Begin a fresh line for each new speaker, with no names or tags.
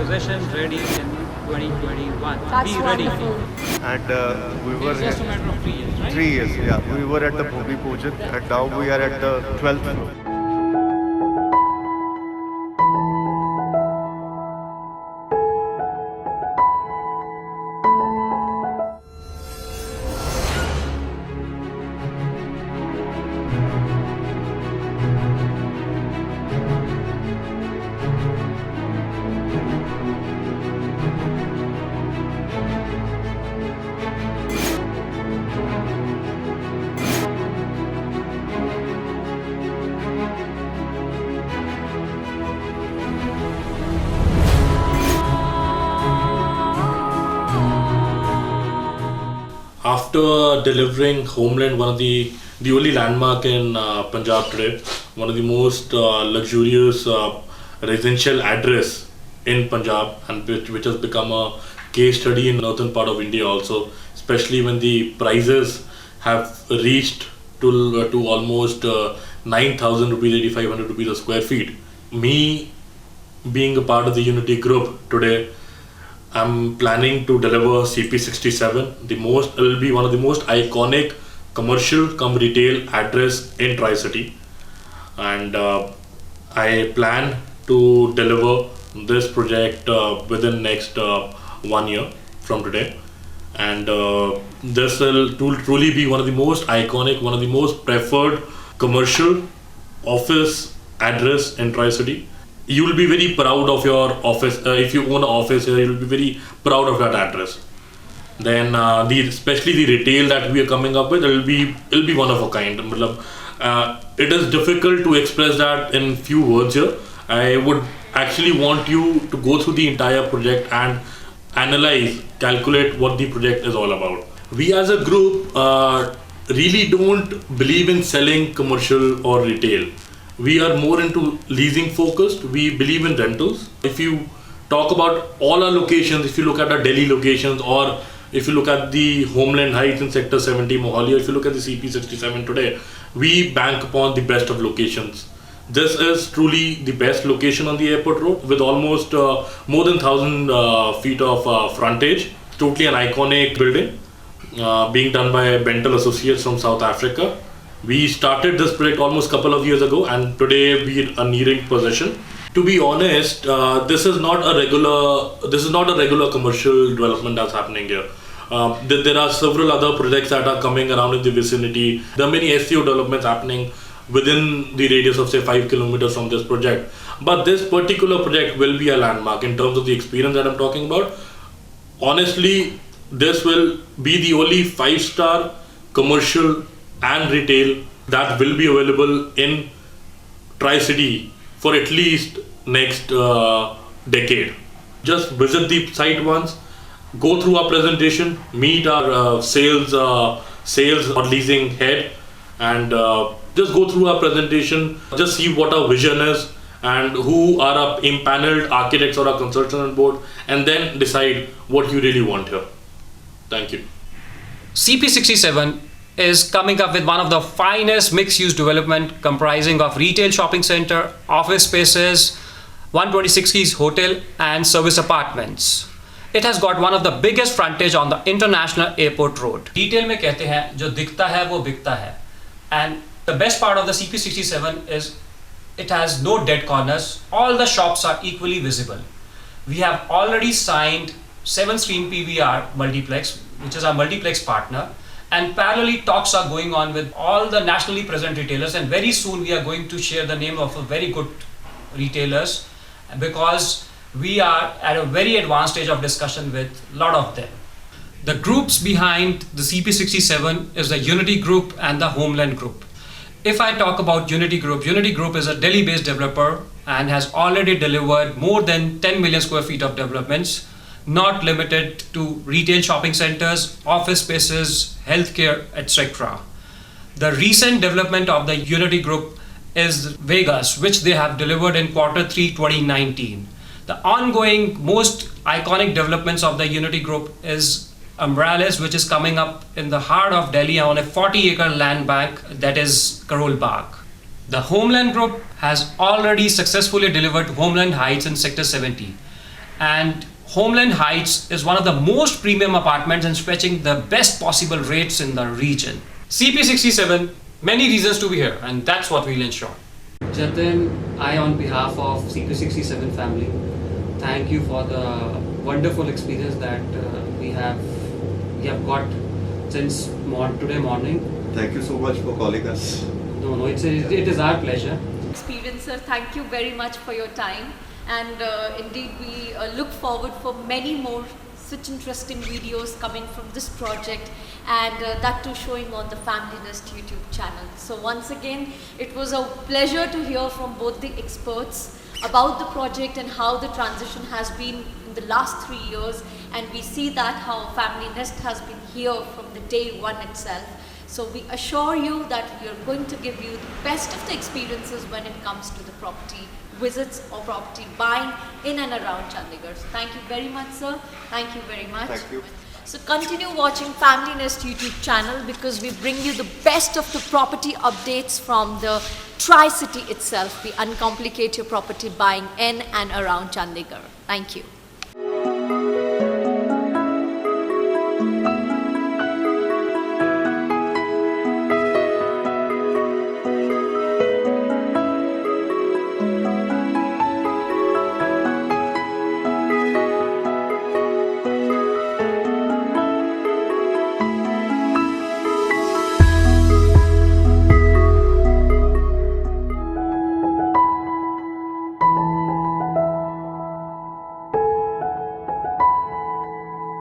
possession ready in 2021.
That's
Be ready.
wonderful.
And we were
It's just a matter of 3 years, right?
3 years, yeah. We were at the Bhumi Pujan and now we are at the 12th floor.
After delivering Homeland, one of the only landmark in Punjab today, one of the most luxurious residential address in Punjab, and which has become a case study in northern part of India also, especially when the prices have reached to almost 9,000 rupees, 8,500 rupees a square feet. Me being a part of the Unity Group today, I'm planning to deliver CP67. It will be one of the most iconic commercial cum retail address in Tri-City, and I plan to deliver this project within next 1 year from today, and this will truly be one of the most iconic, one of the most preferred commercial office address in Tri-City. You will be very proud of your office. If you own an office here, you will be very proud of that address. Then especially the retail that we are coming up with, it'll be one of a kind. It is difficult to express that in few words here. I would actually want you to go through the entire project and analyze, calculate what the project is all about. We as a group really don't believe in selling commercial or retail. We are more into leasing focused. We believe in rentals. If you talk about all our locations, if you look at our Delhi locations, or if you look at the Homeland Heights in Sector 70 Mohali, or if you look at the CP67 today, we bank upon the best of locations. This is truly the best location on the airport road with almost more than 1,000 feet of frontage. Totally an iconic building being done by Bentel Associates from South Africa. We started this project almost a couple of years ago, and today we are nearing possession. To be honest, this is not a regular commercial development that's happening here. There are several other projects that are coming around in the vicinity. There are many SEO developments happening within the radius of say 5 kilometers from this project. But this particular project will be a landmark in terms of the experience that I'm talking about. Honestly, this will be the only 5-star commercial and retail that will be available in Tri-City for at least next decade. Just visit the site once, go through our presentation, meet our sales or leasing head, and just go through our presentation, just see what our vision is and who are our impaneled architects or our consultants on board, and then decide what you really want here. Thank you.
CP67 is coming up with one of the finest mixed-use development comprising of retail shopping center, office spaces, 126 keys hotel and service apartments. It has got one of the biggest frontage on the International Airport Road. Detail में कहते हैं जो दिखता है वो बिकता है. And the best part of the CP67 is it has no dead corners. All the shops are equally visible. We have already signed 7-screen PVR multiplex, which is our multiplex partner. And parallelly talks are going on with all the nationally present retailers, and very soon we are going to share the name of a very good retailers because we are at a very advanced stage of discussion with a lot of them. The groups behind the CP67 is the Unity Group and the Homeland Group. If I talk about Unity Group is a Delhi-based developer and has already delivered more than 10 million square feet of developments, not limited to retail shopping centers, office spaces, healthcare, etc. The recent development of the Unity Group is Vegas, which they have delivered in Q3 2019. The ongoing most iconic developments of the Unity Group is Umbralis, which is coming up in the heart of Delhi on a 40-acre land bank that is Karol Bagh. The Homeland Group has already successfully delivered Homeland Heights in Sector 70. And Homeland Heights is one of the most premium apartments and stretching the best possible rates in the region. CP67, many reasons to be here, and that's what we'll ensure. Jatin, I on behalf of CP67 family, thank you for the wonderful experience that we have got since today morning.
Thank you so much for calling us.
No, it is our pleasure.
Experiencer, thank you very much for your time, and indeed we look forward for many more such interesting videos coming from this project, and that too showing on the Family Nest YouTube channel. So once again, it was a pleasure to hear from both the experts about the project and how the transition has been in the last 3 years, and we see that how Family Nest has been here from the day one itself. So we assure you that we are going to give you the best of the experiences when it comes to the property visits or property buying in and around Chandigarh. So thank you very much, sir. Thank you very much.
Thank you.
So continue watching Family Nest YouTube channel, because we bring you the best of the property updates from the Tri-City itself. We uncomplicate your property buying in and around Chandigarh. Thank you.